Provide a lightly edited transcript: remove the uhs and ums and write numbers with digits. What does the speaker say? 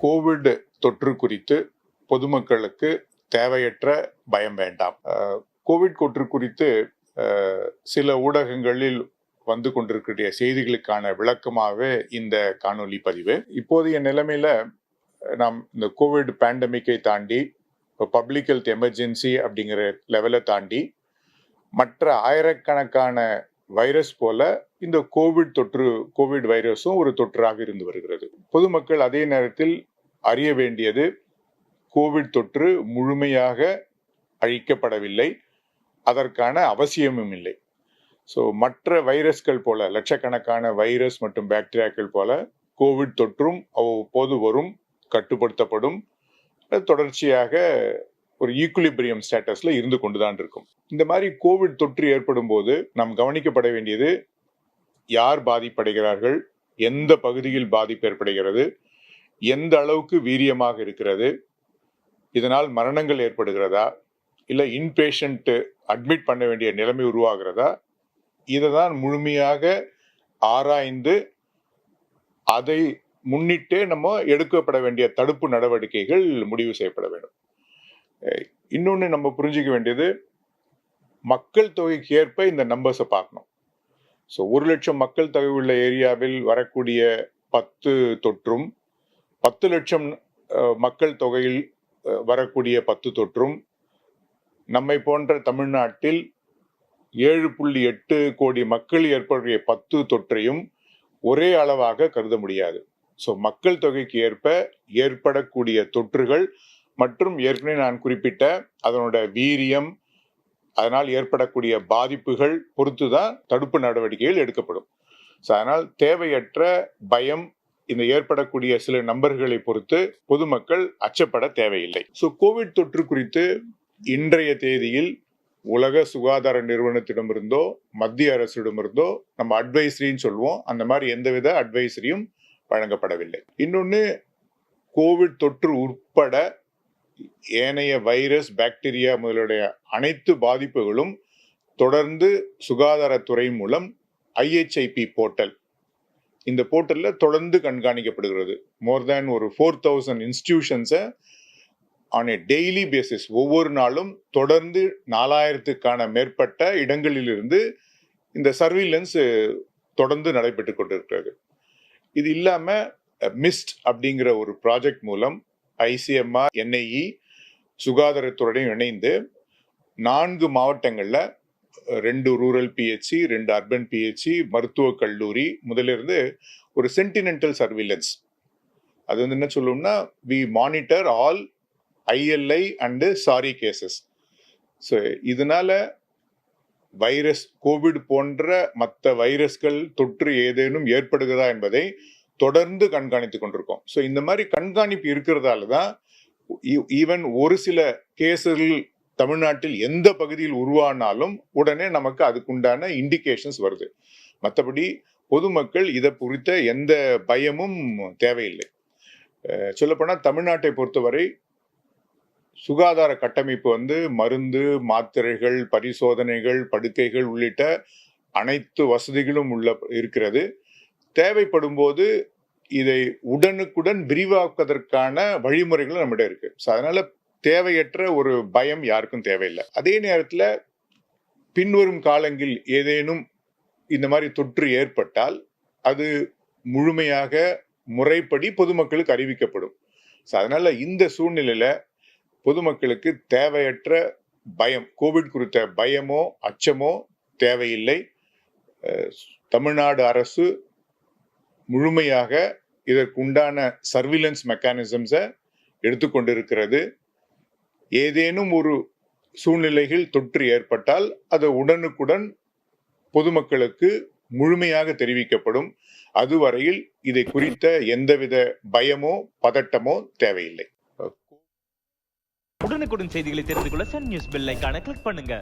Covid தொற்று குறித்து பொதுமக்களுக்கு தேவையற்ற பயம் வேண்டாம். கோவிட் தொற்று குறித்து சில ஊடகங்களில் வந்து கொண்டிருக்கிற செய்திகளுக்கான விளக்கமாகவே இந்த காணொலி பதிவு. இப்போதைய நிலைமையில நாம் இந்த கோவிட் பேண்டமிக்கை தாண்டி இப்போ பப்ளிக் ஹெல்த் எமர்ஜென்சி அப்படிங்கிற லெவலை தாண்டி மற்ற ஆயிரக்கணக்கான வைரஸ் போல இந்த கோவிட் வைரஸும் ஒரு தொற்றாக இருந்து வருகிறது. பொதுமக்கள் அதே நேரத்தில் அறிய வேண்டியது, கோவிட் தொற்று முழுமையாக அழிக்கப்படவில்லை, அதற்கான அவசியமும் இல்லை. ஸோ மற்ற வைரஸ்கள் போல, லட்சக்கணக்கான வைரஸ் மற்றும் பாக்டீரியாக்கள் போல கோவிட் தொற்றும் அவ்வப்போது வரும், கட்டுப்படுத்தப்படும், தொடர்ச்சியாக ஒரு ஈக்குலிபிரியம் ஸ்டேட்டஸ்ல இருந்து கொண்டுதான் இருக்கும். இந்த மாதிரி கோவிட் தொற்று ஏற்படும் போது நாம் கவனிக்கப்பட வேண்டியது, யார் பாதிப்படைகிறார்கள், எந்த பகுதியில் பாதிப்பு ஏற்படுகிறது, எந்த அளவுக்கு வீரியமாக இருக்கிறது, இதனால் மரணங்கள் ஏற்படுகிறதா, இல்லை இன்பேஷண்ட் அட்மிட் பண்ண வேண்டிய நிலைமை உருவாகிறதா, இதை தான் முழுமையாக ஆராய்ந்து அதை முன்னிட்டே நம்ம எடுக்கப்பட வேண்டிய தடுப்பு நடவடிக்கைகள் முடிவு செய்யப்பட வேண்டும். இன்னொன்று நம்ம புரிஞ்சுக்க வேண்டியது, மக்கள் தொகைக்கு ஏற்ப இந்த நம்பர்ஸை பார்க்கணும். ஸோ 1 லட்சம் மக்கள் தொகை உள்ள ஏரியாவில் வரக்கூடிய 10 தொற்றும், 10 லட்சம் மக்கள் தொகையில் வரக்கூடிய 10 தொற்றும், நம்மை போன்ற தமிழ்நாட்டில் 7.8 கோடி மக்கள் ஏற்படைய 10 தொற்றையும் ஒரே அளவாக கருத முடியாது. ஸோ மக்கள் தொகைக்கு ஏற்ப ஏற்படக்கூடிய தொற்றுகள் மற்றும் ஏற்கனவே நான் குறிப்பிட்ட அதனோட வீரியம், அதனால் ஏற்படக்கூடிய பாதிப்புகள் பொறுத்துதான் தடுப்பு நடவடிக்கைகள் எடுக்கப்படும். ஸோ அதனால் தேவையற்ற பயம், இந்த ஏற்படக்கூடிய சில நம்பர்களை பொறுத்து பொதுமக்கள் அச்சப்பட தேவையில்லை. ஸோ கோவிட் தொற்று குறித்து இன்றைய தேதியில் உலக சுகாதார நிறுவனத்திடமிருந்தோ மத்திய அரசிடமிருந்தோ நம்ம அட்வைசரின்னு சொல்லுவோம், அந்த மாதிரி எந்தவித அட்வைசரியும் வழங்கப்படவில்லை. இன்னொன்று, கோவிட் தொற்று உட்பட ஏனைய வைரஸ், பாக்டீரியா முதலுடைய அனைத்து பாதிப்புகளும் தொடர்ந்து சுகாதாரத்துறை மூலம் IHIP போர்ட்டல், இந்த போர்ட்டல்ல தொடர்ந்து கண்காணிக்கப்படுகிறது. மோர் தேன் ஒரு 4000 இன்ஸ்டிடியூஷன்ஸை ஆன் ஏ டெய்லி பேசிஸ், ஒவ்வொரு நாளும் தொடர்ந்து 4000க்கான மேற்பட்ட இடங்களிலிருந்து இந்த சர்வீலன்ஸ் தொடர்ந்து நடைபெற்று கொண்டிருக்கிறது. இது இல்லாம மிஸ்ட் அப்படிங்கிற ஒரு ப்ராஜெக்ட் மூலம் ICMR, NIE சுகாதாரத்துறையுடன் இணைந்து 4 மாவட்டங்கள்ல 2 ரூரல் PHC, 2 அர்பன் PHC, மருத்துவக் கல்லூரி முதலிருந்து ஒரு சென்டினென்டல் சர்வீலன்ஸ். அது வந்து என்ன சொல்லுவோம்னா, we monitor all ILI and SARI cases. So இதனால வைரஸ், கோவிட் போன்ற மற்ற வைரஸ்கள் தொற்று ஏதேனும் ஏற்படுகிறதா என்பதை தொடர்ந்து கண்காணித்துக் கொண்டிருக்கோம். ஸோ இந்த மாதிரி கண்காணிப்பு இருக்கிறதால தான் ஈவன் ஒரு சில கேசுகள் தமிழ்நாட்டில் எந்த பகுதியில் உருவானாலும் உடனே நமக்கு அதுக்குண்டான இண்டிகேஷன்ஸ் வருது. மற்றபடி பொதுமக்கள் இதை குறித்த எந்த பயமும் தேவையில்லை. சொல்லப்போனால் தமிழ்நாட்டை பொறுத்தவரை சுகாதார கட்டமைப்பு வந்து மருந்து, மாத்திரைகள், பரிசோதனைகள், படுக்கைகள் உள்ளிட்ட அனைத்து வசதிகளும் இருக்கிறது. தேவைப்படும் போது இதை உடனுக்குடன் விரிவாக்குவதற்கான வழிமுறைகளும் நம்மிடம் இருக்கு. அதனால தேவையற்ற ஒரு பயம் யாருக்கும் தேவையில்லை. அதே நேரத்தில் பின்வரும் காலங்களில் ஏதேனும் இந்த மாதிரி தொற்று ஏற்பட்டால் அது முழுமையாக முறைப்படி பொதுமக்களுக்கு அறிவிக்கப்படும். அதனால இந்த சூழ்நிலையில பொதுமக்களுக்கு தேவையற்ற பயம், கோவிட் குறித்த பயமோ அச்சமோ தேவையில்லை. தமிழ்நாடு அரசு முழுமையாக இதற்குண்டான சர்வீலன்ஸ் மெக்கானிசம்ஸை எடுத்துக்கொண்டிருக்கிறது. ஏதேனும் ஒரு சூழ்நிலைகள் தொற்று ஏற்பட்டால் அது உடனுக்குடன் பொதுமக்களுக்கு முழுமையாக தெரிவிக்கப்படும். அதுவரையில் இதை குறித்த எந்தவித பயமோ பதட்டமோ தேவையில்லை. உடனுக்குடன் செய்திகளை தெரிந்து கொள்ள சன் நியூஸ் பெல் ஐகானை கிளிக் பண்ணுங்க.